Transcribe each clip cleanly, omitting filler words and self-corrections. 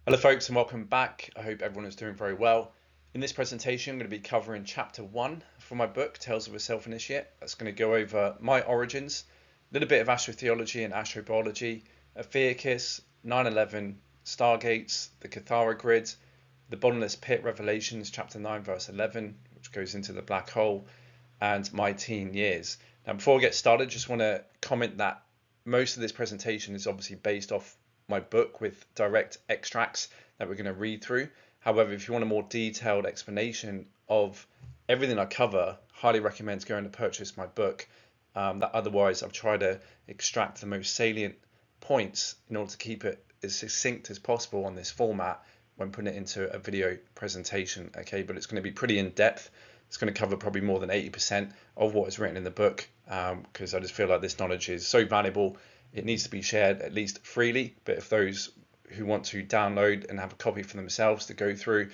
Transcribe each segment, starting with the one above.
Hello folks and welcome back. I hope everyone is doing very well. In this presentation I'm going to be covering chapter 1 from my book Tales of a Self-Initiate. That's going to go over my origins, a little bit of astrotheology and astrobiology, Ophiuchus, 9/11, Stargates, the Kathara grid, the Bottomless pit revelations chapter 9 verse 11, which goes into the black hole, and my teen years. Now before we get started, just want to comment that most of this presentation is obviously based off my book with direct extracts that we're going to read through. However, if you want a more detailed explanation of everything I cover, highly recommend going to purchase my book. That otherwise I've tried to extract the most salient points in order to keep it as succinct as possible on this format when putting it into a video presentation. Okay, but it's going to be pretty in depth. It's going to cover probably more than 80% of what is written in the book, because I just feel like this knowledge is so valuable. It needs to be shared at least freely, but if those who want to download and have a copy for themselves to go through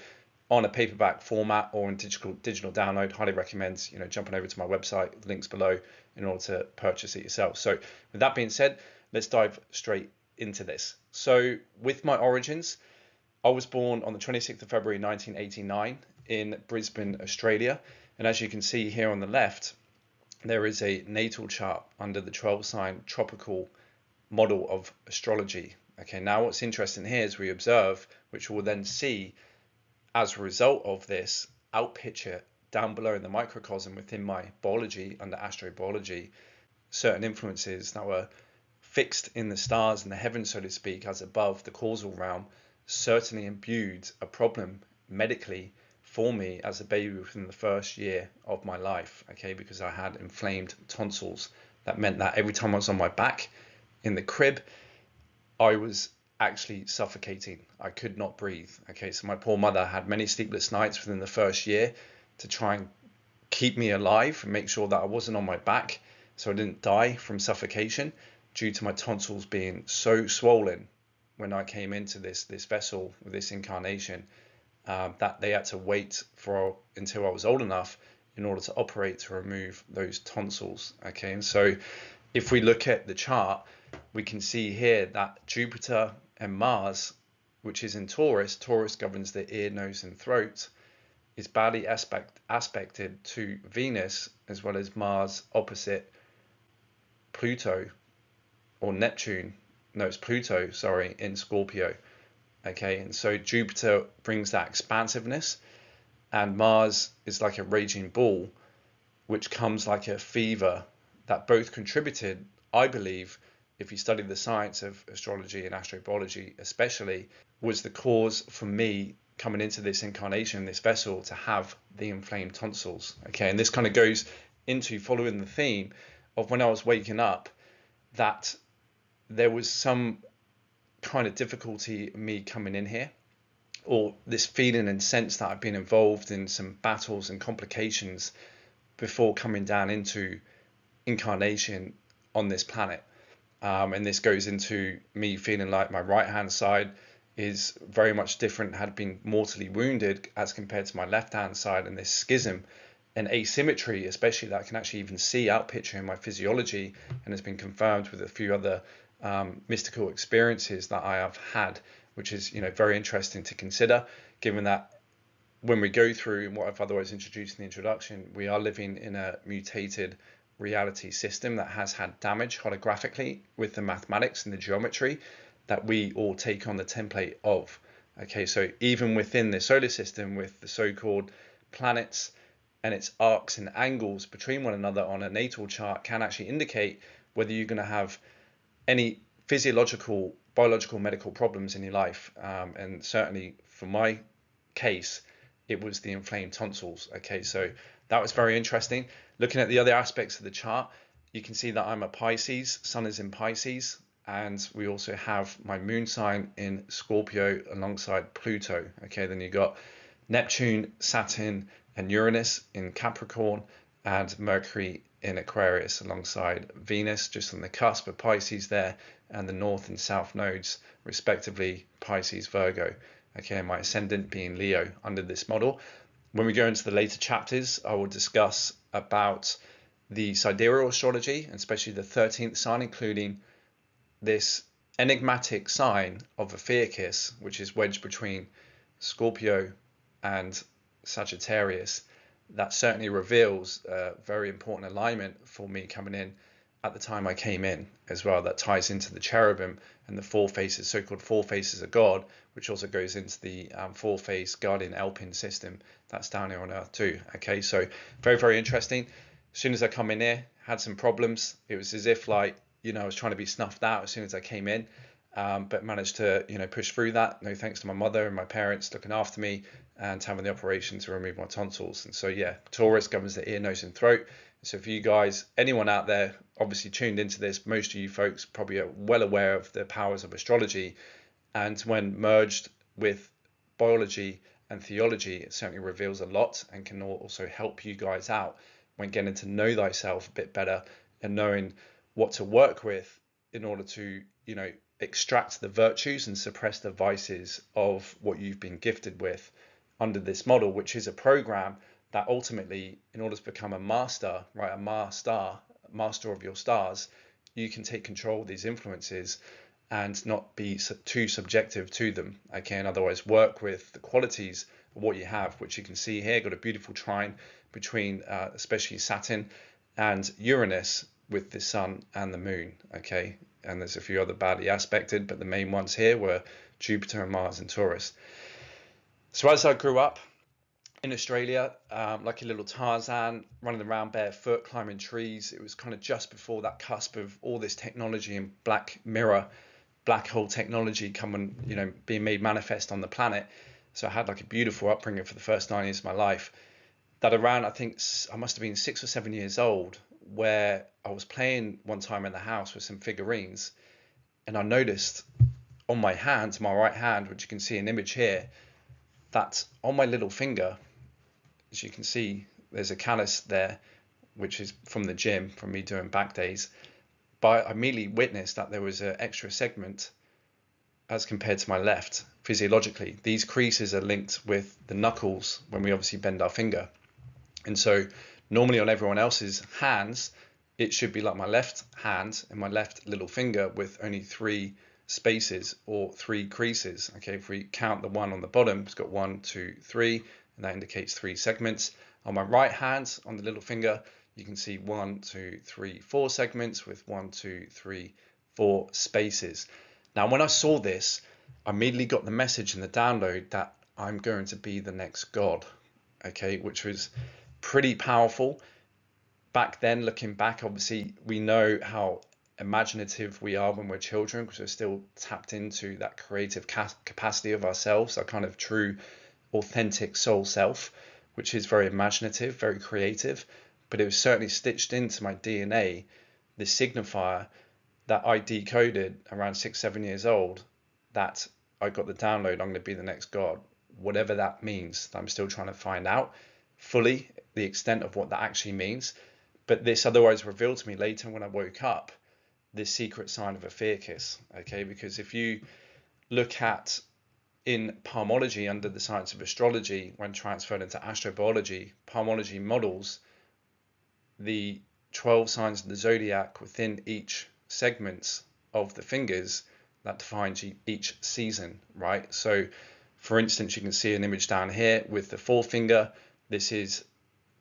on a paperback format or in digital download, highly recommend jumping over to my website, links below, in order to purchase it yourself. So with that being said, let's dive straight into this. So with my origins, I was born on the 26th of February 1989 in Brisbane, Australia, and as you can see here on the left, there is a natal chart under the 12 sign tropical model of astrology. Okay, now what's interesting here is we observe, which we'll then see as a result of this, outpicture down below in the microcosm within my biology under astrobiology, certain influences that were fixed in the stars and the heavens, so to speak, as above the causal realm, certainly imbued a problem medically for me as a baby within the first year of my life. Okay, because I had inflamed tonsils. That meant that every time I was on my back in the crib, I was actually suffocating. I could not breathe. Okay, so my poor mother had many sleepless nights within the first year to try and keep me alive and make sure that I wasn't on my back so I didn't die from suffocation due to my tonsils being so swollen when I came into this vessel, this incarnation, that they had to wait until I was old enough in order to operate to remove those tonsils. Okay, and so if we look at the chart, we can see here that Jupiter and Mars, which is in Taurus governs the ear, nose and throat, is badly aspected to Venus, as well as Mars opposite Pluto or Neptune. No, it's Pluto, sorry, in Scorpio. Okay, and so Jupiter brings that expansiveness, and Mars is like a raging bull, which comes like a fever, that both contributed, I believe, if you study the science of astrology and astrobiology especially, was the cause for me coming into this incarnation, this vessel, to have the inflamed tonsils. Okay, and this kind of goes into following the theme of when I was waking up, that there was some kind of difficulty in me coming in here, or this feeling and sense that I've been involved in some battles and complications before coming down into incarnation on this planet. And this goes into me feeling like my right hand side is very much different, had been mortally wounded as compared to my left hand side, and this schism and asymmetry, especially, that I can actually even see outpicture in my physiology, and has been confirmed with a few other mystical experiences that I have had, which is very interesting to consider, given that when we go through what I've otherwise introduced in the introduction, we are living in a mutated reality system that has had damage holographically with the mathematics and the geometry that we all take on the template of. Okay, so even within the solar system, with the so-called planets and its arcs and angles between one another on a natal chart, can actually indicate whether you're going to have any physiological, biological, medical problems in your life. And certainly for my case, it was the inflamed tonsils. Okay, so that was very interesting. Looking at the other aspects of the chart, you can see that I'm a Pisces, Sun is in Pisces, and we also have my moon sign in Scorpio alongside Pluto. Okay, then you got Neptune, Saturn and Uranus in Capricorn, and Mercury in Aquarius alongside Venus, just on the cusp of Pisces there, and the north and south nodes respectively, Pisces, Virgo. Okay, and my ascendant being Leo under this model. When we go into the later chapters, I will discuss about the sidereal astrology, and especially the 13th sign, including this enigmatic sign of Ophiuchus, which is wedged between Scorpio and Sagittarius, that certainly reveals a very important alignment for me coming in at the time I came in as well. That ties into the cherubim and the four faces, so-called four faces of God, which also goes into the four-face guardian Alpine system that's down here on Earth too. Okay, so very, very interesting. As soon as I come in here, had some problems. It was as if like, I was trying to be snuffed out as soon as I came in, but managed to, push through that. No thanks to my mother and my parents looking after me and having the operation to remove my tonsils. And so, yeah, Taurus governs the ear, nose, and throat. So for you guys, anyone out there obviously tuned into this, most of you folks probably are well aware of the powers of astrology. And when merged with biology and theology, it certainly reveals a lot and can also help you guys out when getting to know thyself a bit better and knowing what to work with in order to, extract the virtues and suppress the vices of what you've been gifted with under this model, which is a program that ultimately, in order to become a master, right, master of your stars, you can take control of these influences and not be too subjective to them. Okay, and otherwise work with the qualities of what you have, which you can see here. Got a beautiful trine between especially Saturn and Uranus with the sun and the moon. Okay, and there's a few other badly aspected, but the main ones here were Jupiter and Mars and Taurus. So as I grew up in Australia, like a little Tarzan, running around barefoot, climbing trees, it was kind of just before that cusp of all this technology and black hole technology coming, being made manifest on the planet. So I had like a beautiful upbringing for the first 9 years of my life. That around, I think I must have been 6 or 7 years old, where I was playing one time in the house with some figurines, and I noticed on my hand, my right hand, which you can see an image here, that on my little finger, as you can see, there's a callus there, which is from the gym, from me doing back days. But I immediately witnessed that there was an extra segment as compared to my left, physiologically. These creases are linked with the knuckles when we obviously bend our finger. And so normally on everyone else's hands, it should be like my left hand and my left little finger with only 3 spaces or 3 creases. Okay, if we count the one on the bottom, it's got 1, 2, 3, and that indicates 3 segments. On my right hand, on the little finger, you can see 1, 2, 3, 4 segments with 1, 2, 3, 4 spaces. Now, when I saw this, I immediately got the message in the download that I'm going to be the next God, okay, which was pretty powerful. Back then, looking back, obviously, we know how imaginative we are when we're children because we're still tapped into that creative capacity of ourselves, our kind of true, authentic soul self, which is very imaginative, very creative. But it was certainly stitched into my DNA, this signifier that I decoded around 6, 7 years old, that I got the download, I'm going to be the next God, whatever that means. I'm still trying to find out fully the extent of what that actually means. But this otherwise revealed to me later when I woke up, this secret sign of Ophiuchus, okay? Because if you look at in palmology under the science of astrology, when transferred into astrobiology, palmology models the 12 signs of the zodiac within each segments of the fingers that defines each season, right? So for instance, you can see an image down here with the forefinger. This is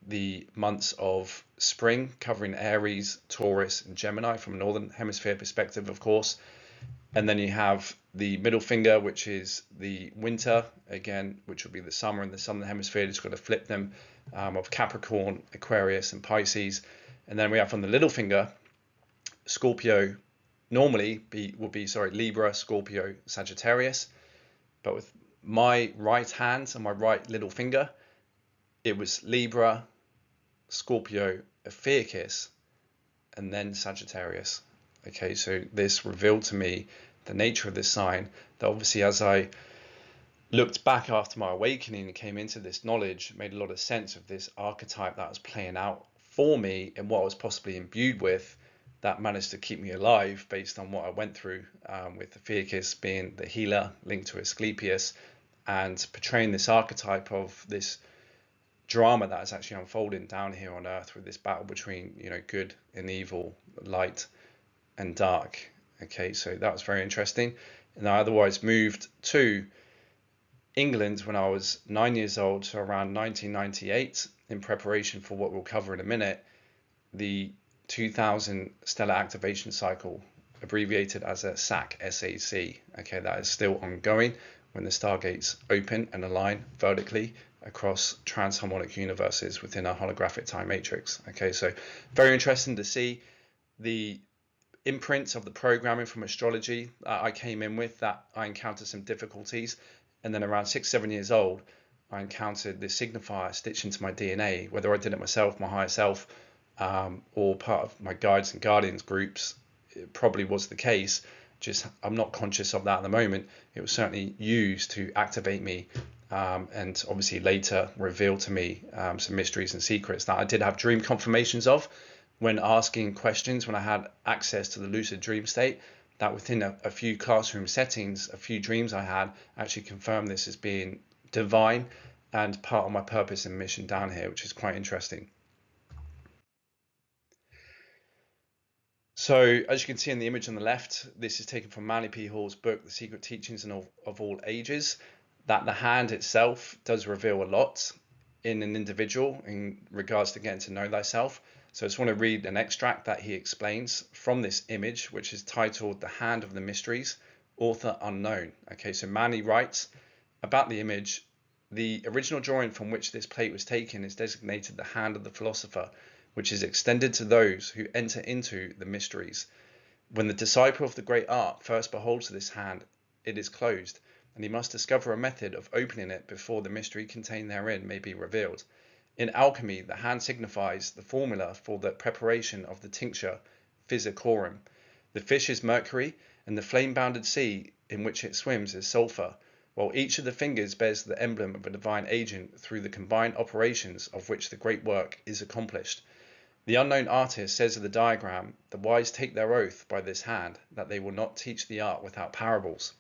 the months of spring, covering Aries, Taurus, and Gemini from a northern hemisphere perspective, of course. And then you have the middle finger, which is the winter, again, which will be the summer in the southern hemisphere. Just got to flip them, of Capricorn, Aquarius, and Pisces. And then we have on the little finger, Scorpio, normally would be Libra, Scorpio, Sagittarius. But with my right hand and my right little finger, it was Libra, Scorpio, Ophiuchus, and then Sagittarius. Okay, so this revealed to me the nature of this sign, that obviously as I looked back after my awakening and came into this knowledge, it made a lot of sense of this archetype that was playing out for me and what I was possibly imbued with, that managed to keep me alive based on what I went through, with Ophiuchus being the healer linked to Asclepius and portraying this archetype of this drama that is actually unfolding down here on Earth with this battle between, good and evil, light and dark. Okay, so that was very interesting. And I otherwise moved to England when I was 9 years old, so around 1998, in preparation for what we'll cover in a minute, the 2000 stellar activation cycle, abbreviated as a SAC. Okay, that is still ongoing when the Stargates open and align vertically across transharmonic universes within our holographic time matrix. Okay, so very interesting to see the imprints of the programming from astrology I came in with, that I encountered some difficulties. And then around 6, 7 years old, I encountered this signifier stitched into my DNA, whether I did it myself, my higher self, or part of my guides and guardians groups. It probably was the case. Just I'm not conscious of that at the moment. It was certainly used to activate me, and obviously later reveal to me some mysteries and secrets that I did have dream confirmations of when asking questions, when I had access to the lucid dream state, that within a few classroom settings, a few dreams I had actually confirmed this as being divine and part of my purpose and mission down here, which is quite interesting. So as you can see in the image on the left, this is taken from Manly P. Hall's book, The Secret Teachings of All Ages, that the hand itself does reveal a lot in an individual in regards to getting to know thyself. So I just want to read an extract that he explains from this image, which is titled The Hand of the Mysteries, author unknown. Okay, so Manly writes about the image: the original drawing from which this plate was taken is designated the hand of the philosopher, which is extended to those who enter into the mysteries. When the disciple of the great art first beholds this hand, it is closed, and he must discover a method of opening it before the mystery contained therein may be revealed. In alchemy, the hand signifies the formula for the preparation of the tincture physicorum. The fish is mercury, and the flame-bounded sea in which it swims is sulphur, while each of the fingers bears the emblem of a divine agent through the combined operations of which the great work is accomplished. The unknown artist says of the diagram, the wise take their oath by this hand that they will not teach the art without parables.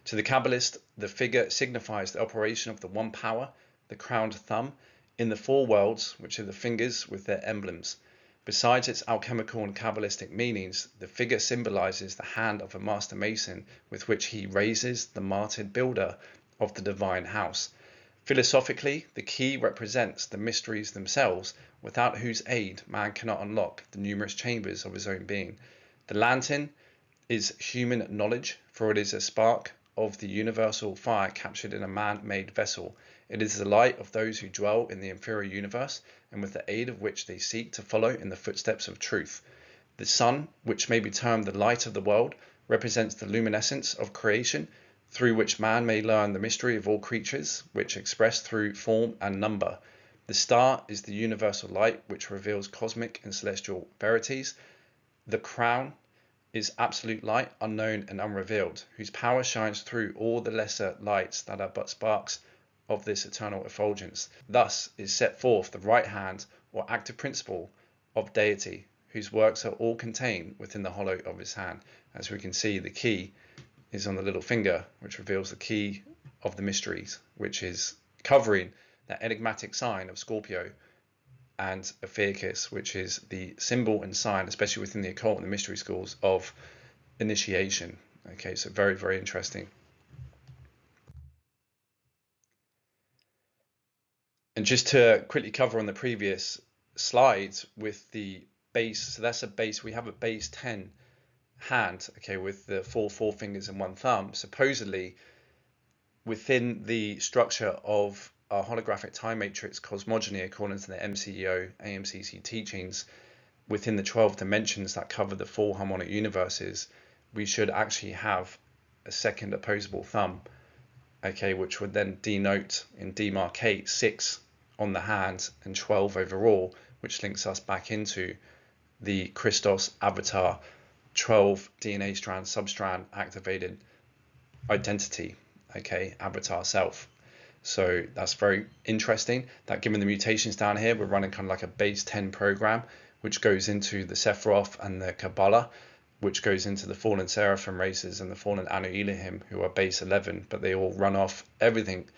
To the Kabbalist, the figure signifies the operation of the one power, the crowned thumb, in the four worlds, which are the fingers with their emblems. Besides its alchemical and Kabbalistic meanings, the figure symbolizes the hand of a master mason with which he raises the martyred builder of the divine house. Philosophically, the key represents the mysteries themselves, without whose aid man cannot unlock the numerous chambers of his own being. The lantern is human knowledge, for it is a spark of the universal fire captured in a man-made vessel. It is the light of those who dwell in the inferior universe, and with the aid of which they seek to follow in the footsteps of truth. The sun, which may be termed the light of the world, represents the luminescence of creation, through which man may learn the mystery of all creatures, which express through form and number. The star is the universal light, which reveals cosmic and celestial verities. The crown is absolute light, unknown and unrevealed, whose power shines through all the lesser lights that are but sparks of this eternal effulgence. Thus is set forth the right hand or active principle of deity, whose works are all contained within the hollow of his hand. As we can see, the key is on the little finger, which reveals the key of the mysteries, which is covering that enigmatic sign of Scorpio, and Ophiuchus, which is the symbol and sign, especially within the occult and the mystery schools, of initiation. Okay, so very, very interesting. And just to quickly cover on the previous slides with the base, so that's a base, we have a base 10 hand, okay, with the four forefingers and one thumb. Supposedly, within the structure of our holographic time matrix cosmogeny, according to the MCEO AMCC teachings, within the 12 dimensions that cover the four harmonic universes, we should actually have a second opposable thumb, okay, which would then denote and demarcate 6 on the hand and 12 overall, which links us back into the Christos avatar 12 DNA strand substrand activated identity, okay, avatar self. So that's very interesting that given the mutations down here, we're running kind of like a base 10 program, which goes into the Sephiroth and the Kabbalah, which goes into the fallen Seraphim races and the fallen Anu Elohim, who are base 11, but they all run off everything,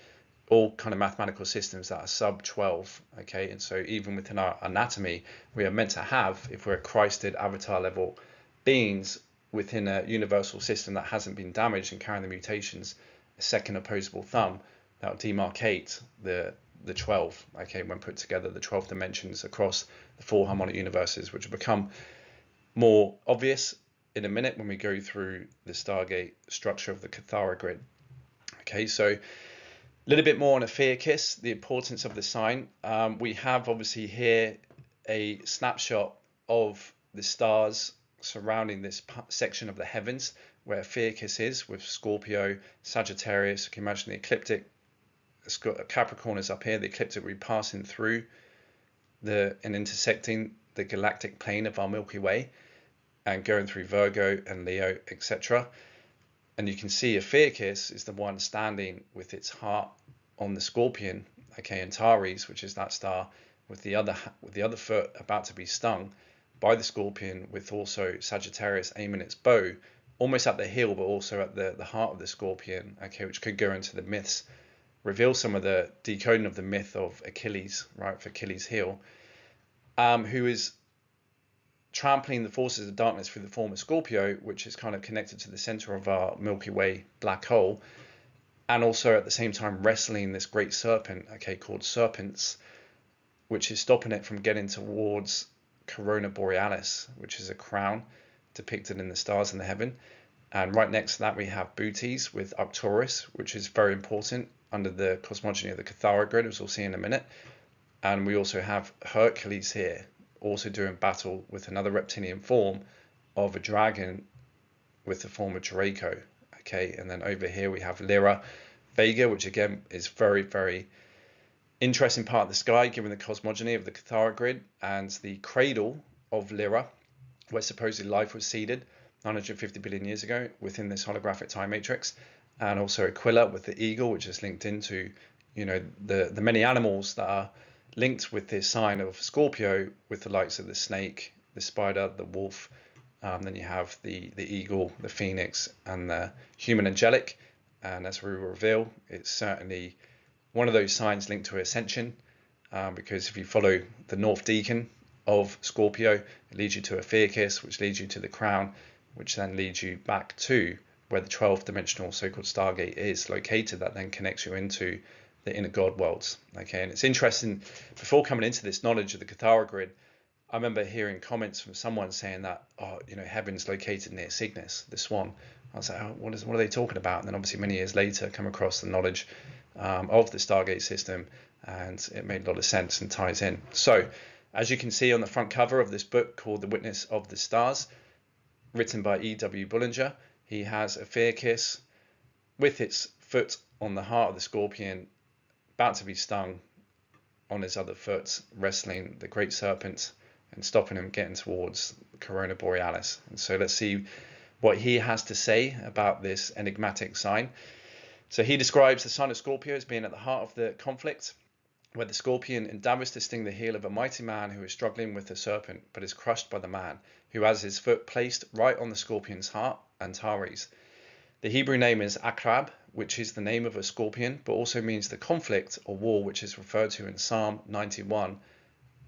all kind of mathematical systems that are sub 12, okay? And so even within our anatomy, we are meant to have, if we're Christed avatar level beings, within a universal system that hasn't been damaged and carrying the mutations, a second opposable thumb that will demarcate the 12, okay, when put together, the 12 dimensions across the 4 harmonic universes, which will become more obvious in a minute when we go through the Stargate structure of the Kathara grid. Okay, so a little bit more on Ophiuchus, the importance of the sign. We have obviously here a snapshot of the stars surrounding this section of the heavens where Ophiuchus is, with Scorpio, Sagittarius. You can imagine the ecliptic. Capricorn is up here. The ecliptic will be passing through and intersecting the galactic plane of our Milky Way and going through Virgo and Leo, etc. And you can see Ophiuchus is the one standing with its heart on the Scorpion, okay, Antares, which is that star, with the other foot about to be stung by the Scorpion, with also Sagittarius aiming its bow almost at the heel, but also at the heart of the Scorpion, okay, which could go into the myths, reveal some of the decoding of the myth of Achilles, right, for Achilles' heel, who is trampling the forces of darkness through the form of Scorpio, which is kind of connected to the center of our Milky Way black hole, and also at the same time wrestling this great serpent, okay, called Serpents, which is stopping it from getting towards Corona Borealis, which is a crown depicted in the stars in the heaven. And right next to that we have Bootes with Arcturus, which is very important under the cosmogony of the Kathara grid, as we'll see in a minute. And we also have Hercules here, also doing battle with another reptilian form of a dragon with the form of Draco. Okay, and then over here we have Lyra Vega, which again is very, very interesting part of the sky, given the cosmogony of the Kathara grid, and the cradle of Lyra, where supposedly life was seeded 950 billion years ago within this holographic time matrix, and also Aquila with the eagle, which is linked into, you know, the many animals that are linked with this sign of Scorpio, with the likes of the snake, the spider, the wolf. Then you have the eagle, the phoenix, and the human angelic. And as we will reveal, it's certainly one of those signs linked to ascension, because if you follow the North Deacon of Scorpio, it leads you to Ophiuchus, which leads you to the crown, which then leads you back to where the 12th dimensional so-called Stargate is located, that then connects you into the inner God worlds. Okay, and it's interesting, before coming into this knowledge of the Kathara grid, I remember hearing comments from someone saying that, oh, you know, heaven's located near Cygnus, the swan. I was like, oh, what are they talking about? And then obviously many years later come across the knowledge of the Stargate system, and it made a lot of sense and ties in. So, as you can see on the front cover of this book called The Witness of the Stars, written by E.W. Bullinger, he has Ophiuchus with its foot on the heart of the Scorpion, about to be stung on his other foot, wrestling the great serpent and stopping him getting towards Corona Borealis. And so let's see what he has to say about this enigmatic sign. So he describes the sign of Scorpio as being at the heart of the conflict, where the Scorpion endeavors to sting the heel of a mighty man who is struggling with the serpent, but is crushed by the man, who has his foot placed right on the Scorpion's heart, Antares. The Hebrew name is Akrab, which is the name of a scorpion, but also means the conflict or war, which is referred to in Psalm 91,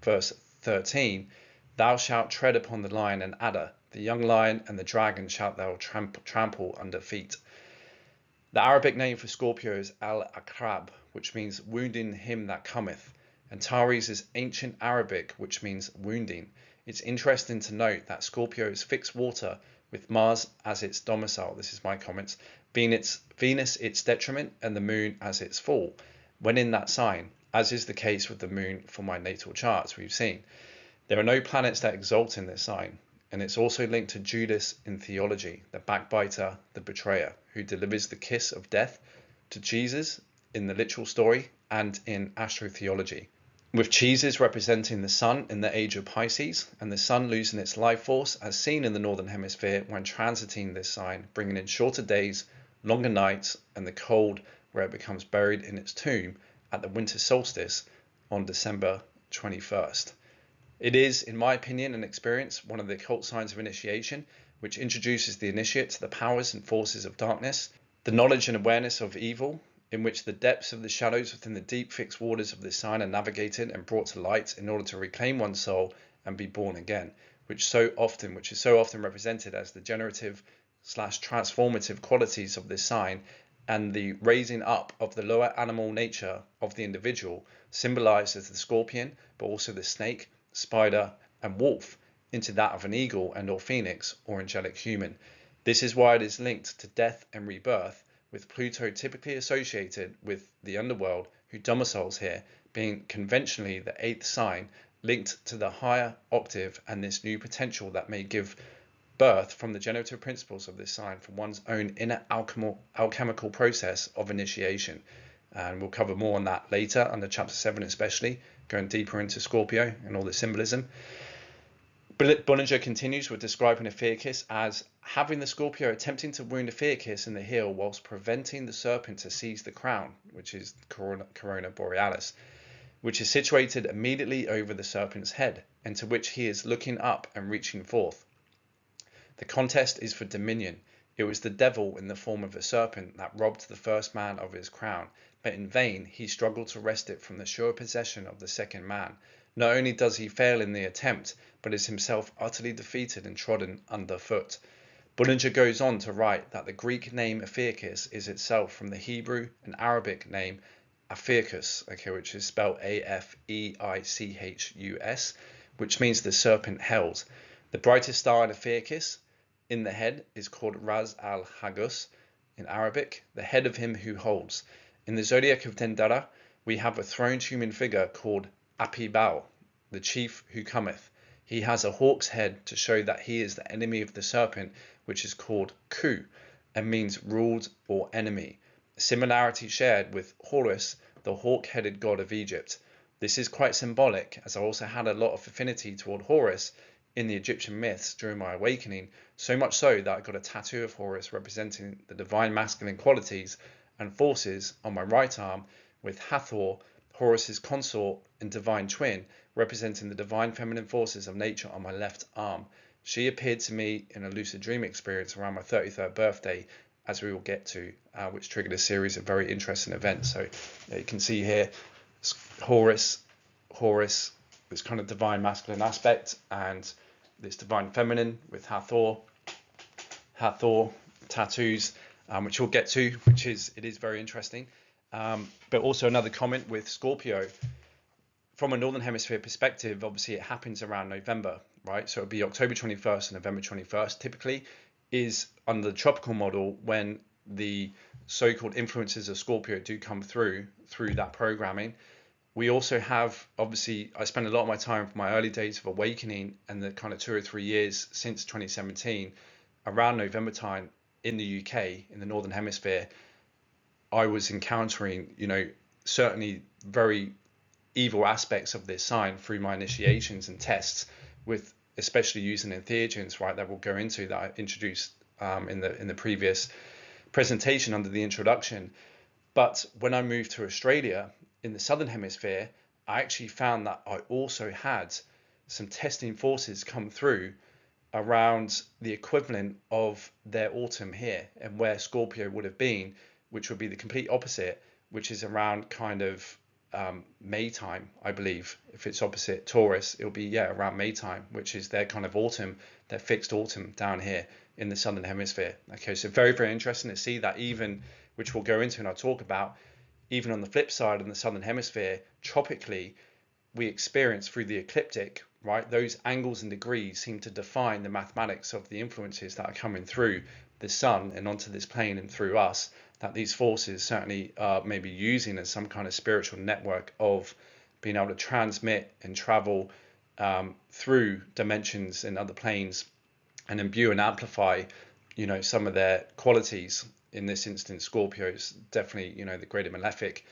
verse 13. Thou shalt tread upon the lion and adder, the young lion and the dragon shalt thou trample under feet. The Arabic name for Scorpio is Al-Akrab, which means wounding him that cometh. Antares is ancient Arabic, which means wounding. It's interesting to note that Scorpio is fixed water, with Mars as its domicile, this is my comments, being its Venus its detriment and the moon as its fall, when in that sign, as is the case with the moon for my natal charts we've seen. There are no planets that exalt in this sign, and it's also linked to Judas in theology, the backbiter, the betrayer, who delivers the kiss of death to Jesus in the literal story and in astrotheology, with Jesus representing the sun in the age of Pisces, and the sun losing its life force as seen in the northern hemisphere when transiting this sign, bringing in shorter days, longer nights, and the cold where it becomes buried in its tomb at the winter solstice on December 21st. It is, in my opinion and experience, one of the occult signs of initiation, which introduces the initiate to the powers and forces of darkness, the knowledge and awareness of evil, in which the depths of the shadows within the deep fixed waters of this sign are navigated and brought to light in order to reclaim one's soul and be born again, which is so often represented as the generative slash transformative qualities of this sign, and the raising up of the lower animal nature of the individual, symbolized as the scorpion, but also the snake, spider, and wolf, into that of an eagle and or phoenix or angelic human. This is why it is linked to death and rebirth, with Pluto typically associated with the underworld, who domiciles here, being conventionally the eighth sign, linked to the higher octave and this new potential that may give birth from the generative principles of this sign from one's own inner alchemical process of initiation. And we'll cover more on that later under chapter 7, especially going deeper into Scorpio and all the symbolism. Bollinger continues with describing Ophiuchus as having the Scorpio attempting to wound Ophiuchus in the heel whilst preventing the serpent to seize the crown, which is Corona Borealis, which is situated immediately over the serpent's head, and to which he is looking up and reaching forth. The contest is for dominion. It was the devil in the form of a serpent that robbed the first man of his crown, but in vain he struggled to wrest it from the sure possession of the second man. Not only does he fail in the attempt, but is himself utterly defeated and trodden underfoot. Bollinger goes on to write that the Greek name Ophiuchus is itself from the Hebrew and Arabic name Ophiuchus, which is spelled Afeichus, which means the serpent held. The brightest star in Ophiuchus in the head is called Ras al-Hagus in Arabic, the head of him who holds. In the zodiac of Dendera, we have a throned human figure called Apibal, the chief who cometh. He has a hawk's head to show that he is the enemy of the serpent, which is called Ku, and means ruled or enemy. A similarity shared with Horus, the hawk-headed god of Egypt. This is quite symbolic, as I also had a lot of affinity toward Horus in the Egyptian myths during my awakening, so much so that I got a tattoo of Horus representing the divine masculine qualities and forces on my right arm, with Hathor, Horus's consort and divine twin, representing the divine feminine forces of nature on my left arm. She appeared to me in a lucid dream experience around my 33rd birthday, as we will get to, which triggered a series of very interesting events. So you can see here Horus, this kind of divine masculine aspect, and this divine feminine with Hathor tattoos, which we'll get to, it is very interesting. But also another comment with Scorpio. From a Northern Hemisphere perspective, obviously it happens around November, right? So it'll be October 21st and November 21st, typically, is under the tropical model when the so-called influences of Scorpio do come through that programming. We also have, obviously, I spent a lot of my time from my early days of awakening and the kind of 2 or 3 years since 2017, around November time in the UK, in the Northern Hemisphere, I was encountering, certainly very evil aspects of this sign through my initiations and tests, with especially using entheogens, right, that we'll go into, that I introduced in the previous presentation under the introduction. But when I moved to Australia in the Southern Hemisphere, I actually found that I also had some testing forces come through around the equivalent of their autumn here, and where Scorpio would have been, which would be the complete opposite, which is around kind of May time, I believe. If it's opposite Taurus, it'll be around May time, which is their kind of autumn, their fixed autumn down here in the Southern Hemisphere. Okay, so very, very interesting to see that, even, which we'll go into and I'll talk about, even on the flip side in the Southern Hemisphere, tropically, we experience through the ecliptic, right, those angles and degrees seem to define the mathematics of the influences that are coming through the sun and onto this plane and through us, that these forces certainly are maybe using as some kind of spiritual network of being able to transmit and travel through dimensions and other planes and imbue and amplify, some of their qualities. In this instance, Scorpio is definitely, the greater malefic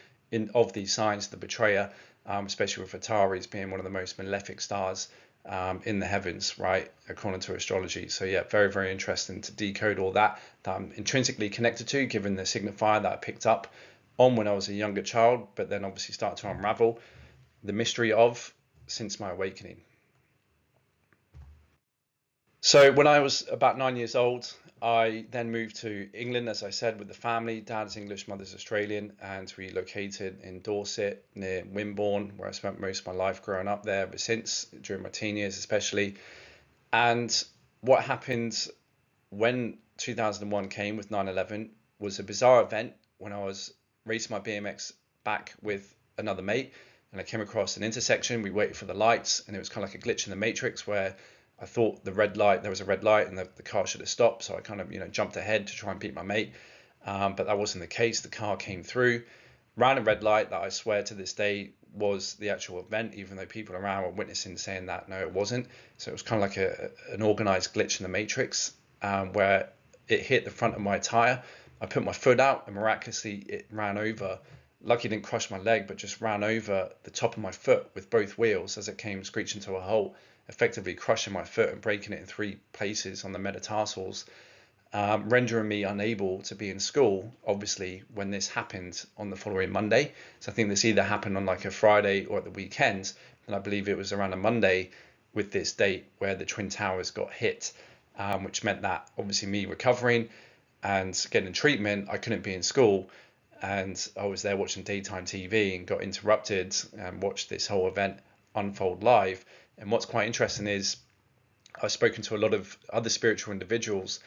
of these signs, the betrayer, especially with Ataris being one of the most malefic stars in the heavens, right, according to astrology. So very, very interesting to decode all that I'm intrinsically connected to, given the signifier that I picked up on when I was a younger child, but then obviously start to unravel the mystery of since my awakening. So when I was about 9 years old, I then moved to England, as I said, with the family. Dad's English, mother's Australian, and we located in Dorset near Wimborne, where I spent most of my life growing up there, but since, during my teen years especially. And what happened when 2001 came with 9/11 was a bizarre event when I was racing my BMX back with another mate, and I came across an intersection. We waited for the lights, and it was kind of like a glitch in the matrix where I thought there was a red light, and the car should have stopped. So I kind of, jumped ahead to try and beat my mate. But that wasn't the case. The car came through, ran a red light that I swear to this day was the actual event, even though people around were witnessing saying that no, it wasn't. So it was kind of like an organized glitch in the matrix, where it hit the front of my tire. I put my foot out, and miraculously it ran over. Lucky it didn't crush my leg, but just ran over the top of my foot with both wheels as it came screeching to a halt, effectively crushing my foot and breaking it in 3 places on the metatarsals, rendering me unable to be in school, obviously, when this happened on the following Monday. So I think this either happened on like a Friday or at the weekend, and I believe it was around a Monday with this date where the Twin Towers got hit, which meant that obviously me recovering and getting treatment, I couldn't be in school, and I was there watching daytime TV and got interrupted and watched this whole event unfold live. And what's quite interesting is I've spoken to a lot of other spiritual individuals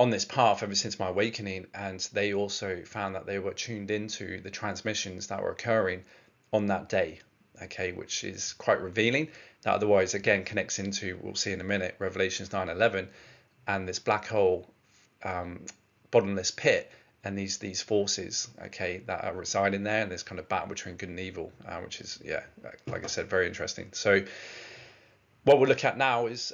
on this path ever since my awakening, and they also found that they were tuned into the transmissions that were occurring on that day, okay, which is quite revealing. That otherwise again connects into, we'll see in a minute, Revelations 9:11 and this black hole, bottomless pit, and these forces, okay, that are residing there, and this kind of battle between good and evil, which is, yeah, like I said, very interesting. So what we'll look at now is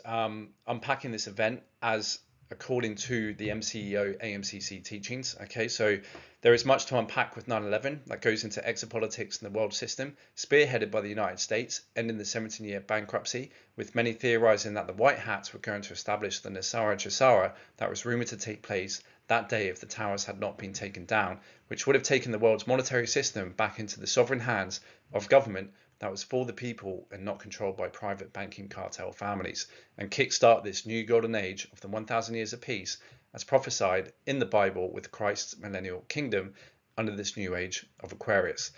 unpacking this event as according to the MCEO AMCC teachings. Okay, so there is much to unpack with 9/11 that goes into exopolitics and the world system, spearheaded by the United States, ending the 17-year bankruptcy, with many theorizing that the White Hats were going to establish the Nasara Jasara that was rumored to take place that day if the towers had not been taken down, which would have taken the world's monetary system back into the sovereign hands of government that was for the people and not controlled by private banking cartel families, and kickstart this new golden age of the 1,000 years of peace as prophesied in the Bible with Christ's millennial kingdom under this new age of Aquarius.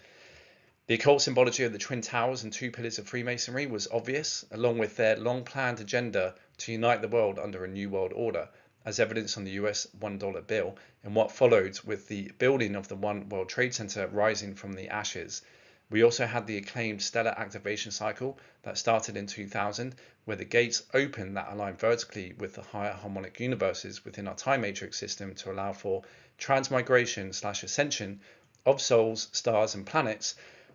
The occult symbology of the Twin Towers and 2 pillars of Freemasonry was obvious, along with their long-planned agenda to unite the world under a new world order, as evidenced on the US $1 bill, and what followed with the building of the One World Trade Center rising from the ashes. We also had the acclaimed stellar activation cycle that started in 2000, where the gates opened that align vertically with the higher harmonic universes within our time matrix system to allow for transmigration/ascension of souls, stars, and planets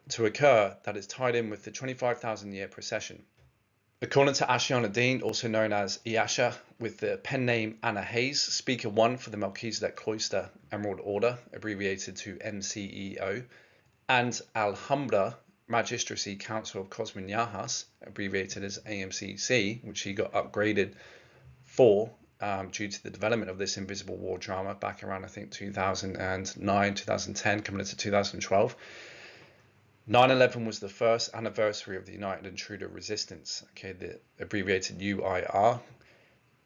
to occur that is tied in with the 25,000-year precession. According to Ashiana Dean, also known as Iasha, with the pen name Anna Hayes, Speaker 1 for the Melchizedek Cloister Emerald Order, abbreviated to MCEO, and Alhambra Magistracy Council of Cosmoegenies, abbreviated as AMCC, which he got upgraded for due to the development of this invisible war drama back around, I think, 2009, 2010, coming into 2012. 9/11 was the first anniversary of the United Intruder Resistance, okay, the abbreviated UIR,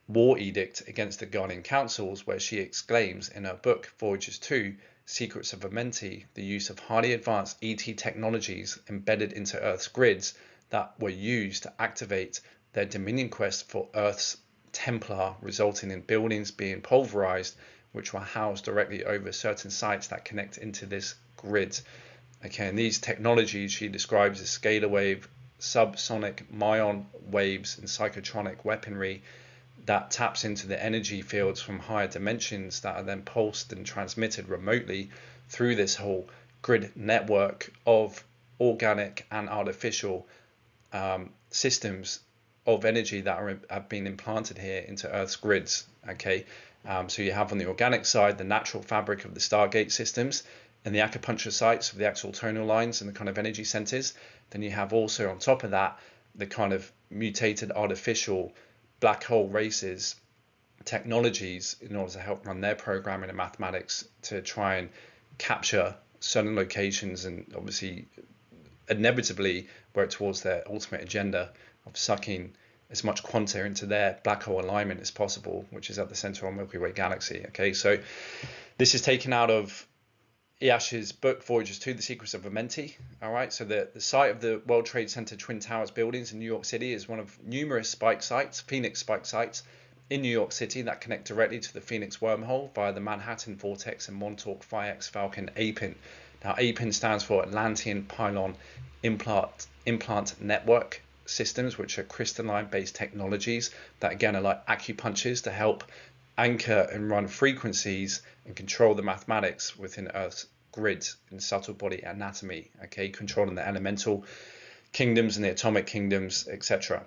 war edict against the Guardian Councils, where she exclaims in her book Voyages 2, Secrets of Amenti, the use of highly advanced ET technologies embedded into Earth's grids that were used to activate their Dominion quest for Earth's Templar, resulting in buildings being pulverized, which were housed directly over certain sites that connect into this grid. Okay, and these technologies she describes as scalar wave, subsonic muon waves, and psychotronic weaponry that taps into the energy fields from higher dimensions that are then pulsed and transmitted remotely through this whole grid network of organic and artificial systems of energy that have been implanted here into Earth's grids. Okay, so you have on the organic side the natural fabric of the Stargate systems and the acupuncture sites of the actual tonal lines and the kind of energy centers. Then you have also on top of that the kind of mutated artificial black hole races technologies in order to help run their programming and mathematics to try and capture certain locations and obviously inevitably work towards their ultimate agenda of sucking as much quanta into their black hole alignment as possible, which is at the center of our Milky Way galaxy. Okay, so this is taken out of Iaş's book Voyages to the Secrets of Amenti. All right, so the site of the World Trade Center Twin Towers buildings in New York City is one of numerous spike sites, Phoenix spike sites, in New York City that connect directly to the Phoenix wormhole via the Manhattan Vortex and Montauk Phi-X Falcon APIN. Now, APIN stands for Atlantean Pylon Implant Network Systems, which are crystalline-based technologies that, again, are like acupunctures to help anchor and run frequencies and control the mathematics within Earth's grids in subtle body anatomy, okay, controlling the elemental kingdoms and the atomic kingdoms, etc.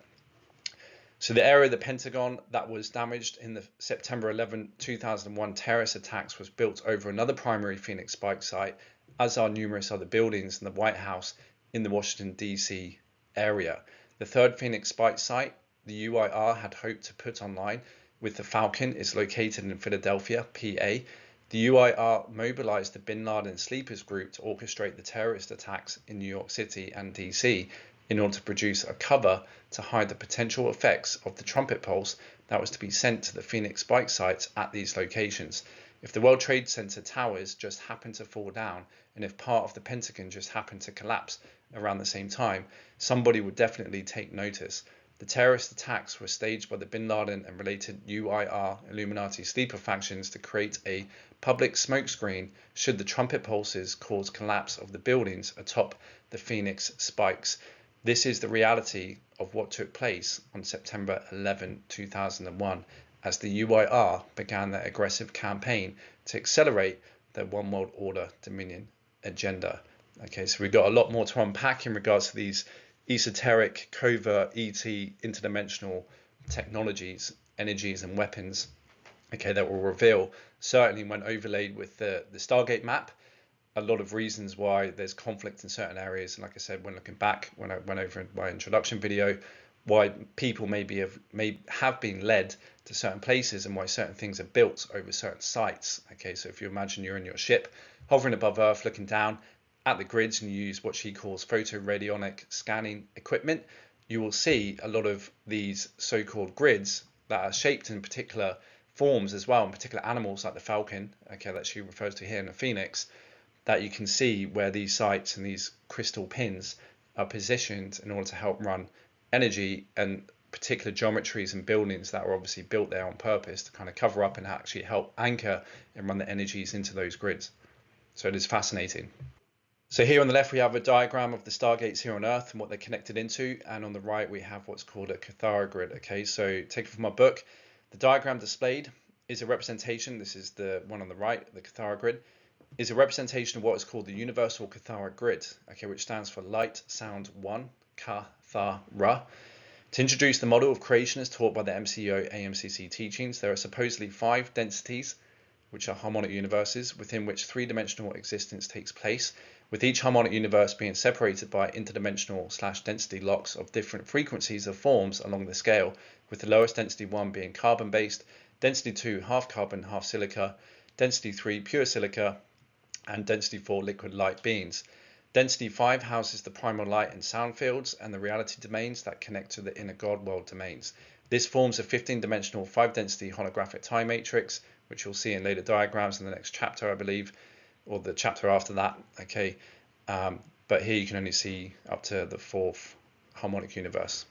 So the area of the Pentagon that was damaged in the September 11, 2001 terrorist attacks was built over another primary Phoenix spike site, as are numerous other buildings in the White House in the Washington, D.C. area. The third Phoenix spike site, the UIR had hoped to put online with the Falcon, is located in Philadelphia, PA. The UIR mobilized the Bin Laden sleepers group to orchestrate the terrorist attacks in New York City and DC in order to produce a cover to hide the potential effects of the trumpet pulse that was to be sent to the Phoenix spike sites at these locations. If the World Trade Center towers just happened to fall down, and if part of the Pentagon just happened to collapse around the same time, somebody would definitely take notice. The terrorist attacks were staged by the Bin Laden and related UIR Illuminati sleeper factions to create a public smokescreen should the trumpet pulses cause collapse of the buildings atop the Phoenix spikes. This is the reality of what took place on September 11, 2001, as the UIR began their aggressive campaign to accelerate their One World Order Dominion agenda. Okay, so we've got a lot more to unpack in regards to these esoteric, covert, interdimensional technologies, energies, and weapons, okay, that will reveal, certainly when overlaid with the Stargate map, a lot of reasons why there's conflict in certain areas. And like I said, when looking back, when I went over in my introduction video, why people may have been led to certain places and why certain things are built over certain sites. Okay, so if you imagine you're in your ship, hovering above Earth, looking down at the grids, and you use what she calls photoradionic scanning equipment, you will see a lot of these so-called grids that are shaped in particular forms as well, in particular animals like the falcon, okay, that she refers to here in the phoenix, that you can see where these sites and these crystal pins are positioned in order to help run energy and particular geometries and buildings that are obviously built there on purpose to kind of cover up and actually help anchor and run the energies into those grids. So it is fascinating. So here on the left we have a diagram of the Stargates here on Earth and what they're connected into, and on the right we have what's called a Kathara grid. Okay, so take it from my book. The diagram displayed is a representation, this is the one on the right, the Kathara grid, is a representation of what is called the Universal Kathara Grid, okay, which stands for Light Sound 1, Kathara. To introduce the model of creation as taught by the MCO AMCC teachings, there are supposedly 5 densities, which are harmonic universes, within which 3-dimensional existence takes place, with each harmonic universe being separated by interdimensional/density locks of different frequencies of forms along the scale, with the lowest density 1 being carbon-based, density 2 half carbon, half silica, density 3 pure silica, and density 4 liquid light beings. Density 5 houses the primal light and sound fields and the reality domains that connect to the inner God world domains. This forms a 15-dimensional 5-density holographic time matrix, which you'll see in later diagrams in the next chapter, I believe, or the chapter after that. Okay, but here you can only see up to the 4th harmonic universe.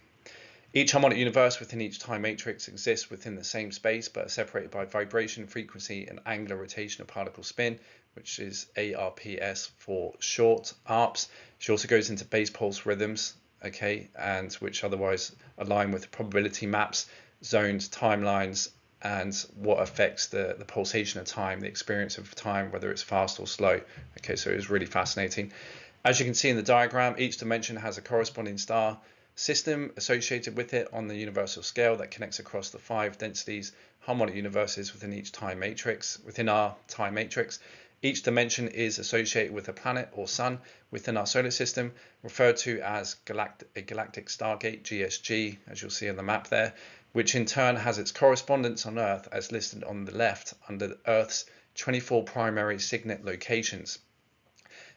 Each harmonic universe within each time matrix exists within the same space, but are separated by vibration, frequency, and angular rotation of particle spin, which is ARPS for short, ARPS. She also goes into base pulse rhythms, okay, and which otherwise align with probability maps, zones, timelines, and what affects the pulsation of time, the experience of time, whether it's fast or slow. Okay, so it's really fascinating. As you can see in the diagram, each dimension has a corresponding star system associated with it on the universal scale that connects across the 5 densities harmonic universes within each time matrix. Within our time matrix, each dimension is associated with a planet or sun within our solar system, referred to as a galactic stargate, GSG, as you'll see on the map there, which in turn has its correspondence on Earth as listed on the left under Earth's 24 primary signet locations.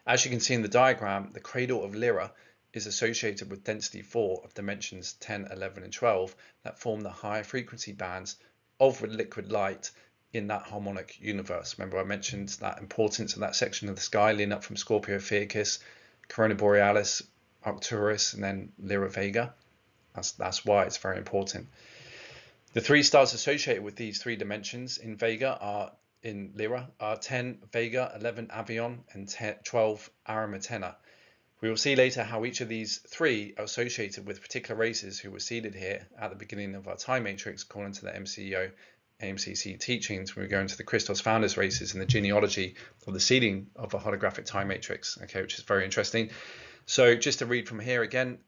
As you can see in the diagram, the cradle of Lyra is associated with density 4 of dimensions 10, 11, and 12 that form the higher frequency bands of liquid light in that harmonic universe. Remember, I mentioned that importance of that section of the sky leading up from Scorpio Ophiuchus, Corona Borealis, Arcturus, and then Lyra Vega. That's why it's very important. The three stars associated with these three dimensions in Lyra are 10 Vega, 11 Avion, and 12 Aramitena. We will see later how each of these three are associated with particular races who were seeded here at the beginning of our time matrix, according to the MCEO AMCC teachings, when we go into the Christos founders races and the genealogy of the seeding of a holographic time matrix, okay, which is very interesting. So just to read from here again,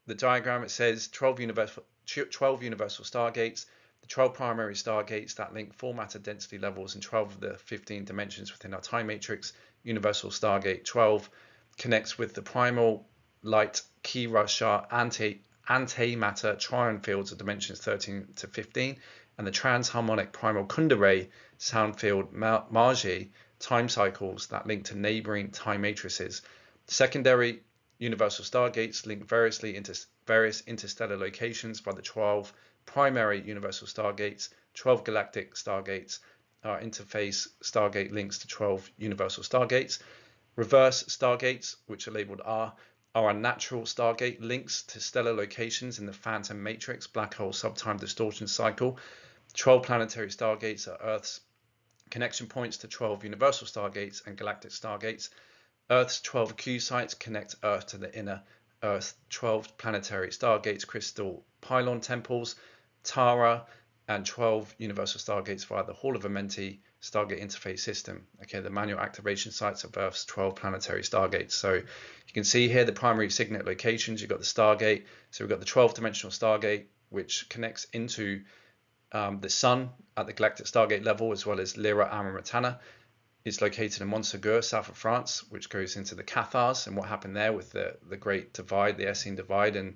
the diagram, it says 12 universal stargates, the 12 primary stargates that link 4 matter density levels in 12 of the 15 dimensions within our time matrix. Universal stargate 12 connects with the primal light Kira antimatter trion fields of dimensions 13 to 15, and the transharmonic primal Kundalini sound field Marji time cycles that link to neighboring time matrices. Secondary universal stargates link variously into various interstellar locations by the 12 primary universal stargates. 12 galactic stargates are interface stargate links to 12 universal stargates. Reverse stargates, which are labeled R, are unnatural stargate links to stellar locations in the phantom matrix, black hole subtime distortion cycle. 12 planetary stargates are Earth's connection points to 12 universal stargates and galactic stargates. Earth's 12 Q sites connect Earth to the inner Earth. 12 planetary stargates, crystal pylon temples, Tara, and 12 universal stargates via the Hall of Amenti Stargate interface system. Okay, the manual activation sites of Earth's 12 planetary stargates. So you can see here the primary signet locations. You've got the Stargate. So we've got the 12 dimensional Stargate, which connects into the Sun at the galactic Stargate level, as well as Lyra Aramitana. It's located in Montségur, south of France, which goes into the Cathars and what happened there with the Great Divide, the Essene Divide, and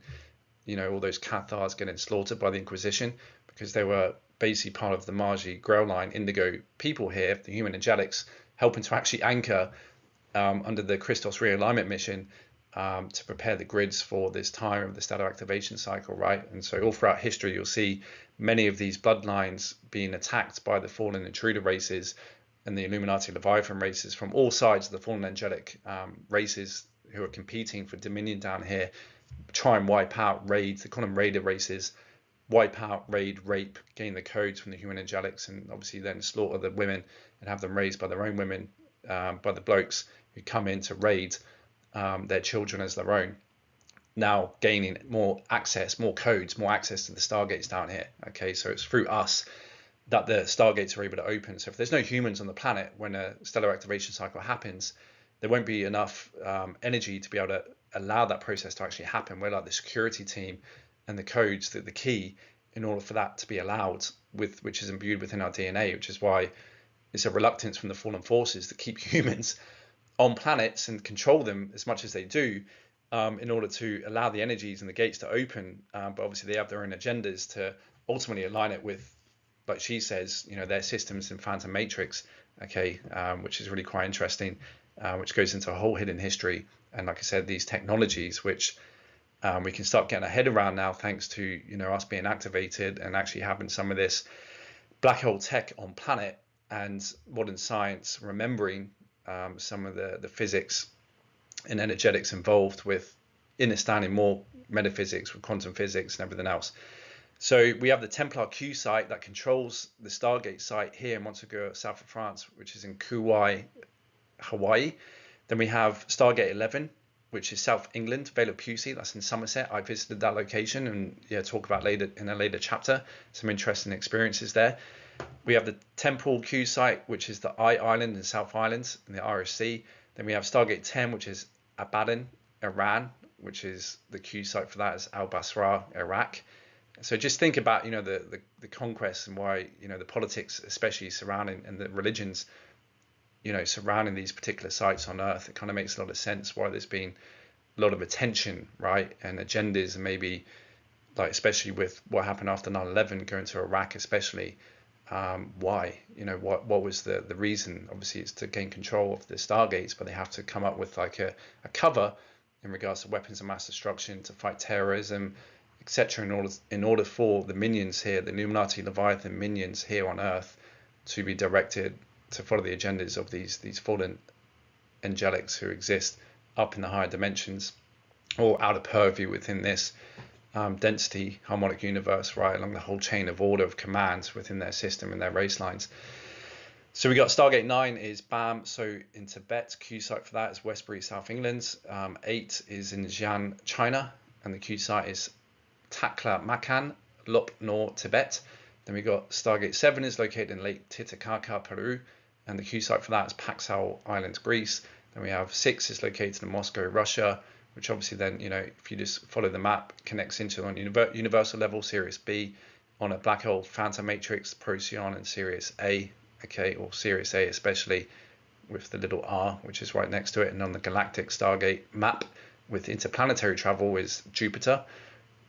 all those Cathars getting slaughtered by the Inquisition because they were basically part of the Marji Grail line Indigo people here, the human angelics, helping to actually anchor under the Christos realignment mission to prepare the grids for this time of the stellar activation cycle, right? And so all throughout history, you'll see many of these bloodlines being attacked by the fallen intruder races and the Illuminati Leviathan races from all sides of the fallen angelic races who are competing for dominion down here, try and wipe out raids, they call them raider races, wipe out, raid, rape, gain the codes from the human angelics, and obviously then slaughter the women and have them raised by their own women, by the blokes who come in to raid their children as their own. Now gaining more access, more codes, more access to the stargates down here. Okay, so it's through us that the stargates are able to open. So if there's no humans on the planet when a stellar activation cycle happens, there won't be enough energy to be able to allow that process to actually happen. We're like the security team and the codes, the key in order for that to be allowed, which is imbued within our DNA, which is why it's a reluctance from the fallen forces to keep humans on planets and control them as much as they do, in order to allow the energies and the gates to open. But obviously they have their own agendas to ultimately align it with, like she says, their systems in Phantom Matrix, okay, which is really quite interesting, which goes into a whole hidden history. And like I said, these technologies, which we can start getting our head around now, thanks to us being activated and actually having some of this black hole tech on planet and modern science remembering some of the physics and energetics involved with understanding more metaphysics with quantum physics and everything else. So we have the Templar Q site that controls the Stargate site here in Montségur, south of France, which is in Kauai, Hawaii. Then we have Stargate 11, which is South England, Vale of Pusey, that's in Somerset. I visited that location and talk about later in a later chapter, some interesting experiences there. We have the Temple Q site, which is the I Island in South Island in the Irish Sea. Then we have Stargate 10, which is Abadan, Iran, which is the Q site for that is Al Basra, Iraq. So just think about the conquests and why the politics, especially surrounding, and the religions surrounding these particular sites on Earth. It kind of makes a lot of sense why there's been a lot of attention, right, and agendas, and maybe like especially with what happened after 9/11, going to Iraq especially. Why? What was the reason? Obviously, it's to gain control of the Stargates, but they have to come up with like a cover in regards to weapons of mass destruction to fight terrorism, etc. In order for the minions here, the Illuminati Leviathan minions here on Earth, to be directed to follow the agendas of these fallen angelics who exist up in the higher dimensions, or out of purview within this density harmonic universe, right along the whole chain of order of commands within their system and their race lines. So we got Stargate 9 is BAM, so in Tibet. Q site for that is Westbury, South England. 8 is in Xi'an, China, and the Q site is Taklamakan, Lop Nor, Tibet. Then we got Stargate 7 is located in Lake Titicaca, Peru, and the Q site for that is Paxal Island, Greece. Then we have 6 is located in Moscow, Russia, which obviously then, if you just follow the map, connects into on universal level, Sirius B, on a black hole phantom matrix, Procyon, and Sirius A, okay, or Sirius A especially, with the little R, which is right next to it. And on the galactic Stargate map with interplanetary travel is Jupiter.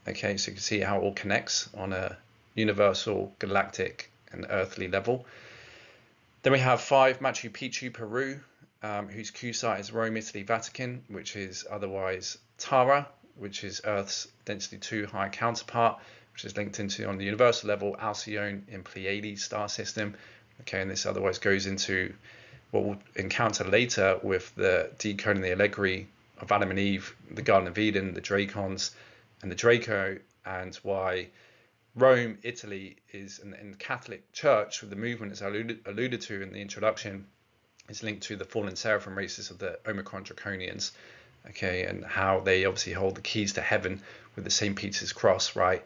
Okay, so you can see how it all connects on a universal, galactic, and earthly level. Then we have 5, Machu Picchu, Peru, whose Q site is Rome, Italy, Vatican, which is otherwise Tara, which is Earth's density 2 high counterpart, which is linked into, on the universal level, Alcyone in Pleiades star system. Okay, and this otherwise goes into what we'll encounter later with the decoding the allegory of Adam and Eve, the Garden of Eden, the Dracons, and the Draco, and why Rome, Italy, is in the Catholic Church, with the movement, as I alluded to in the introduction, is linked to the fallen seraphim races of the Omicron Draconians, okay, and how they obviously hold the keys to heaven with the St. Peter's cross, right,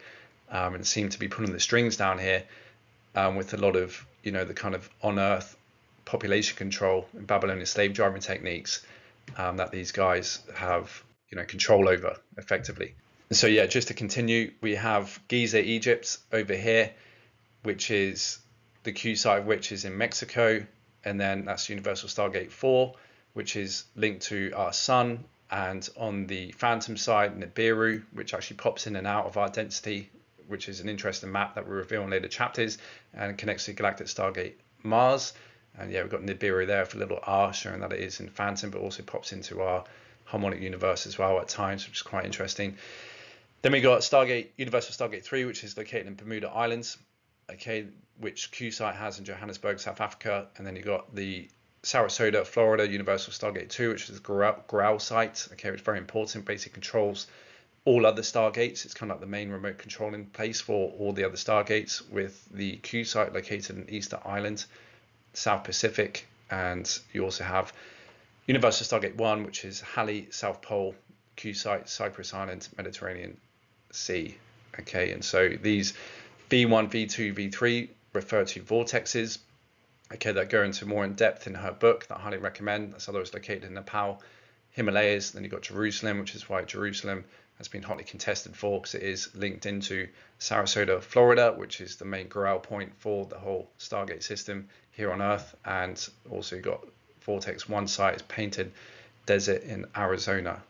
and seem to be pulling the strings down here, with a lot of, the kind of on-earth population control and Babylonian slave driving techniques that these guys have, control over effectively. And so, yeah, just to continue, we have Giza, Egypt over here, which is the Q site of which is in Mexico. And then that's Universal Stargate 4, which is linked to our sun. And on the Phantom side, Nibiru, which actually pops in and out of our density, which is an interesting map that we'll reveal in later chapters, and connects to Galactic Stargate Mars. And yeah, we've got Nibiru there for a little R, showing that it is in Phantom, but also pops into our harmonic universe as well at times, which is quite interesting. Then we got Universal Stargate 3, which is located in Bermuda Islands, okay, which Q site has in Johannesburg, South Africa. And then you got the Sarasota, Florida, Universal Stargate 2, which is the Growl site, okay, which is very important, basically controls all other Stargates. It's kind of like the main remote controlling place for all the other Stargates, with the Q site located in Easter Island, South Pacific. And you also have Universal Stargate 1, which is Halley, South Pole, Q site, Cyprus Island, Mediterranean Sea. Okay, and so these V1, V2, V3 refer to vortexes, okay, that go into more in depth in her book that I highly recommend. That's otherwise located in Nepal, Himalayas. Then you've got Jerusalem, which is why Jerusalem has been hotly contested for, because it is linked into Sarasota, Florida, which is the main growl point for the whole Stargate system here on Earth. And also you've got Vortex 1 site is Painted Desert in Arizona.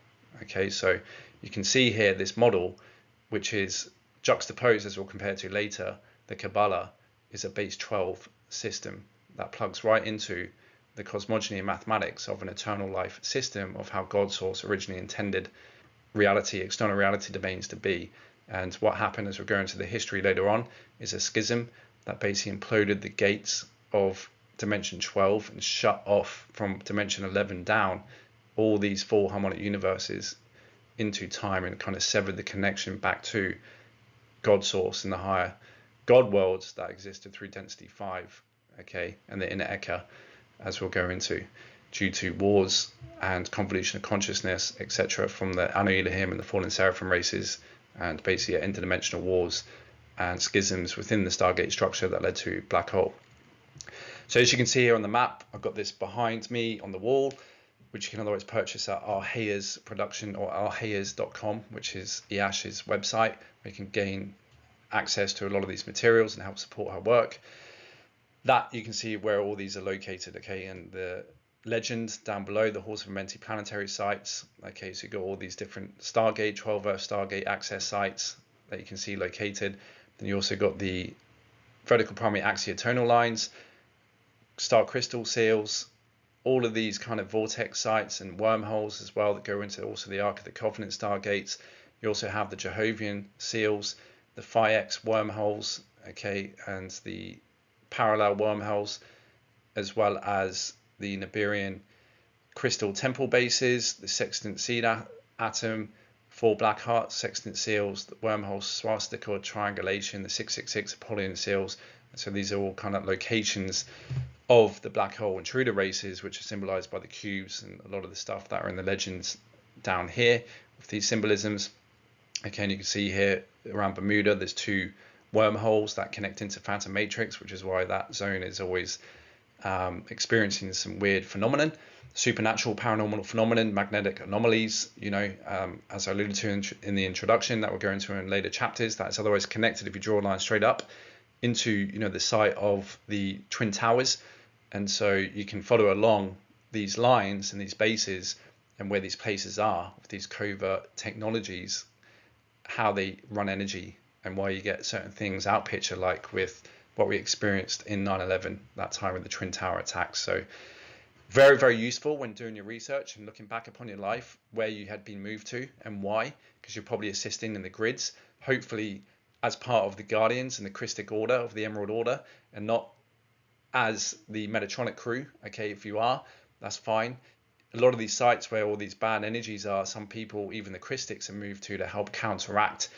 Okay, so you can see here this model, which is juxtaposed, as we'll compare to later. The Kabbalah is a base 12 system that plugs right into the cosmogony and mathematics of an eternal life system of how God source originally intended reality, external reality domains to be. And what happened, as we're going to the history later on, is a schism that basically imploded the gates of dimension 12 and shut off from dimension 11 down all these 4 harmonic universes into time, and kind of severed the connection back to God source and the higher God worlds that existed through density 5, okay, and the inner Eka, as we'll go into, due to wars and convolution of consciousness, etc., from the Anu Elohim and the fallen seraphim races, and basically interdimensional wars and schisms within the Stargate structure that led to black hole. So as you can see here on the map, I've got this behind me on the wall, which you can otherwise purchase at Arhayas production, or arhayas.com, which is Iash's website, where you can gain access to a lot of these materials and help support her work. That you can see where all these are located, okay, and the legend down below, the Horse of Amenti planetary sites, okay, so you've got all these different Stargate, 12 Earth Stargate access sites that you can see located. Then you also got the vertical primary axiatonal lines, star crystal seals, all of these kind of vortex sites and wormholes as well that go into also the Ark of the Covenant Stargates. You also have the Jehovian seals, the Phi X wormholes, okay, and the parallel wormholes, as well as the Nibirian crystal temple bases, the sextant seed atom, 4 black hearts, sextant seals, the wormhole swastika or triangulation, the 666 Apollyon seals. So these are all kind of locations of the black hole intruder races, which are symbolized by the cubes and a lot of the stuff that are in the legends down here with these symbolisms. Okay, and you can see here around Bermuda, there's 2 wormholes that connect into Phantom Matrix, which is why that zone is always experiencing some weird phenomenon, supernatural, paranormal phenomenon, magnetic anomalies, as I alluded to in the introduction, that we'll go into in later chapters. That's otherwise connected if you draw a line straight up into the site of the Twin Towers, and so you can follow along these lines and these bases and where these places are with these covert technologies, how they run energy, and why you get certain things out picture, like with what we experienced in 9/11, that time with the Twin Tower attacks. So very, very useful when doing your research and looking back upon your life, where you had been moved to and why, because you're probably assisting in the grids, hopefully as part of the Guardians and the Christic Order of the Emerald Order, and not as the Metatronic crew. Okay, if you are, that's fine. A lot of these sites where all these bad energies are, some people, even the Christics, are moved to help counteract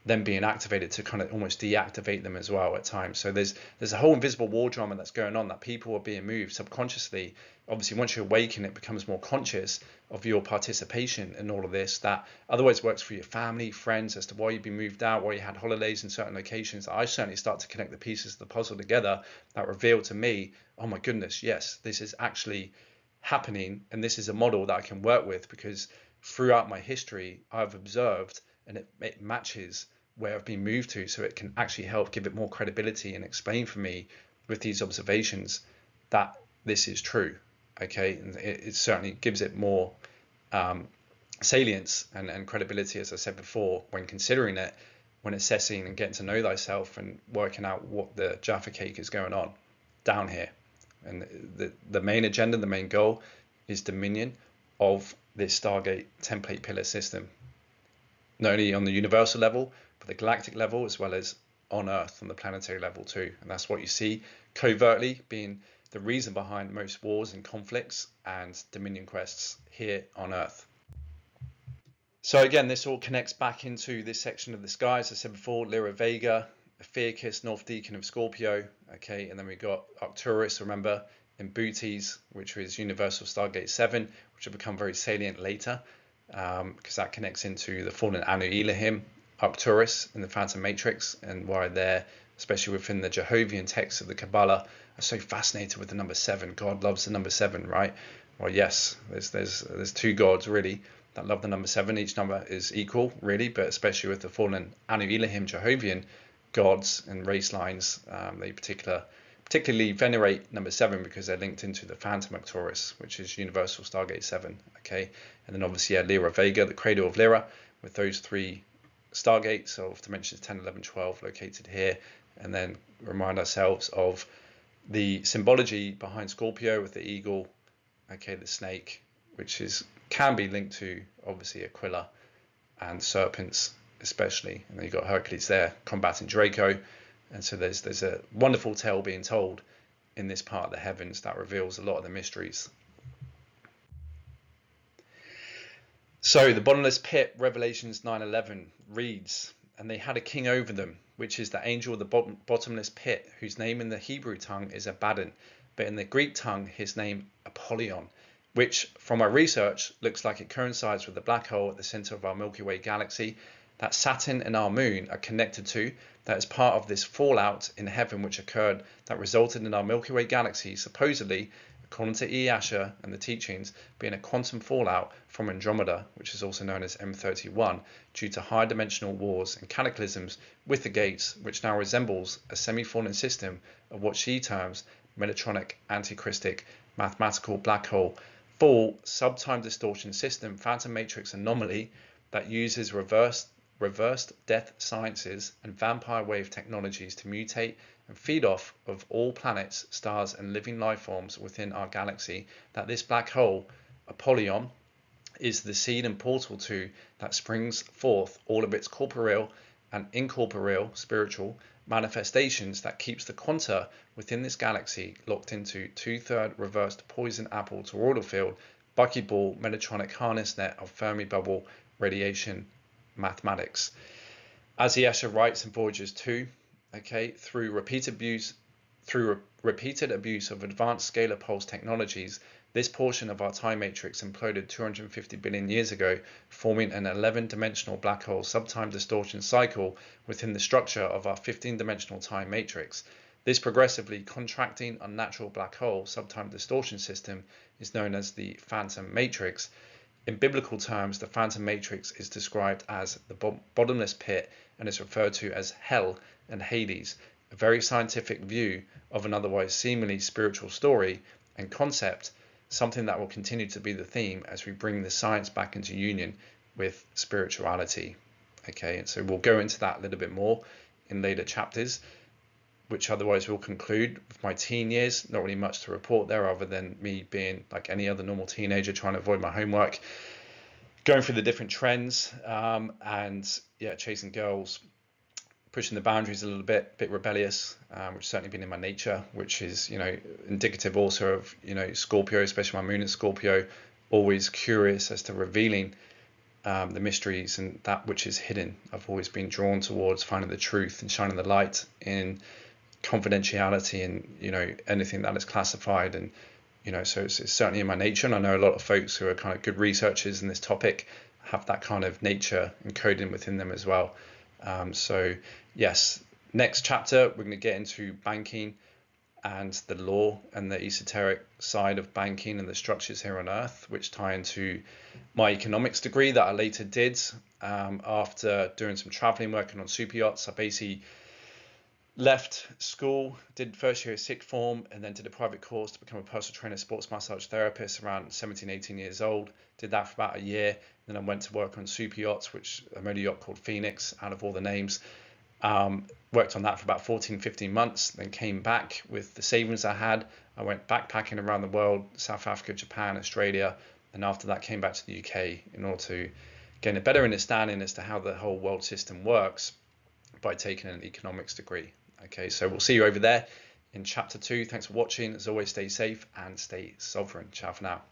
them being activated, to kind of almost deactivate them as well at times. So there's a whole invisible war drama that's going on, that people are being moved subconsciously. Obviously, once you awaken, it becomes more conscious of your participation in all of this. That otherwise works for your family, friends, as to why you've been moved out, why you had holidays in certain locations. I certainly start to connect the pieces of the puzzle together that reveal to me, oh my goodness, yes, this is actually happening, and this is a model that I can work with, because throughout my history I've observed, and it matches where I've been moved to, so it can actually help give it more credibility and explain for me with these observations that this is true. Okay, and it certainly gives it more salience and credibility, as I said before, when considering it, when assessing and getting to know thyself and working out what the Jaffa cake is going on down here. And the main agenda, the main goal, is dominion of this Stargate template pillar system, not only on the universal level, but the galactic level, as well as on Earth on the planetary level too. And that's what you see covertly being the reason behind most wars and conflicts and dominion quests here on Earth. So again, this all connects back into this section of the sky. As I said before, Lyra Vega, Ophiuchus, North Deacon of Scorpio, okay, and then we got Arcturus, remember, in Bootes, which was Universal Stargate 7, which will become very salient later, because that connects into the fallen Anu Elohim, Arcturus in the Phantom Matrix, and why they're, especially within the Jehovian texts of the Kabbalah, are so fascinated with the number 7. God loves the number 7, right? Well, yes, there's 2 gods really that love the number 7. Each number is equal, really, but especially with the fallen Anu Elohim Jehovian gods and race lines, they particularly venerate number 7 because they're linked into the Phantom Arcturus, which is Universal Stargate 7. Okay, and then obviously Lyra Vega, the cradle of Lyra, with those 3 Stargates of dimensions 10, 11, 12 located here, and then remind ourselves of the symbology behind Scorpio with the eagle, okay, the snake, which can be linked to obviously Aquila and serpents especially, and then you've got Hercules there combating Draco, and so there's a wonderful tale being told in this part of the heavens that reveals a lot of the mysteries. So the bottomless pit, Revelations 9:11 reads, "And they had a king over them, which is the angel of the bottomless pit, whose name in the Hebrew tongue is Abaddon, but in the Greek tongue his name Apollyon," which from my research looks like it coincides with the black hole at the center of our Milky Way galaxy that Saturn and our moon are connected to, that is part of this fallout in heaven which occurred that resulted in our Milky Way galaxy, supposedly, according to E. Asher and the teachings, being a quantum fallout from Andromeda, which is also known as M31, due to high dimensional wars and cataclysms with the gates, which now resembles a semi-fallen system of what she terms Metatronic, antichristic, mathematical black hole, full subtime distortion system, phantom matrix anomaly that uses reversed death sciences and vampire wave technologies to mutate and feed off of all planets, stars, and living life forms within our galaxy, that this black hole, Apollyon, is the seed and portal to that springs forth all of its corporeal and incorporeal, spiritual, manifestations that keeps the quanta within this galaxy locked into 2/3 reversed poison apple toroidal field, buckyball, Metatronich harness net of Fermi bubble radiation mathematics. As Escher writes in Voyagers 2, okay, through repeated abuse of advanced scalar pulse technologies, this portion of our time matrix imploded 250 billion years ago, forming an 11-dimensional black hole subtime distortion cycle within the structure of our 15-dimensional time matrix. This progressively contracting unnatural black hole subtime distortion system is known as the phantom matrix. In biblical terms, the phantom matrix is described as the bottomless pit and is referred to as hell and Hades, a very scientific view of an otherwise seemingly spiritual story and concept, something that will continue to be the theme as we bring the science back into union with spirituality. Okay, and so we'll go into that a little bit more in later chapters, which otherwise will conclude with my teen years. Not really much to report there other than me being like any other normal teenager, trying to avoid my homework, going through the different trends, and yeah, chasing girls, pushing the boundaries a little bit rebellious, which has certainly been in my nature, which is, indicative also of, Scorpio, especially my moon in Scorpio, always curious as to revealing the mysteries and that which is hidden. I've always been drawn towards finding the truth and shining the light in confidentiality and, anything that is classified. And, so it's certainly in my nature. And I know a lot of folks who are kind of good researchers in this topic have that kind of nature encoded within them as well. So yes, next chapter, we're going to get into banking and the law and the esoteric side of banking and the structures here on Earth, which tie into my economics degree that I later did after doing some traveling, working on super yachts. I basically left school, did first year of sixth form, and then did a private course to become a personal trainer, sports massage therapist around 17, 18 years old. Did that for about a year. Then I went to work on super yachts, which I made a yacht called Phoenix out of all the names. Worked on that for about 14, 15 months, then came back with the savings I had. I went backpacking around the world, South Africa, Japan, Australia, and after that came back to the UK in order to gain a better understanding as to how the whole world system works by taking an economics degree. Okay, so we'll see you over there in chapter 2. Thanks for watching. As always, stay safe and stay sovereign. Ciao for now.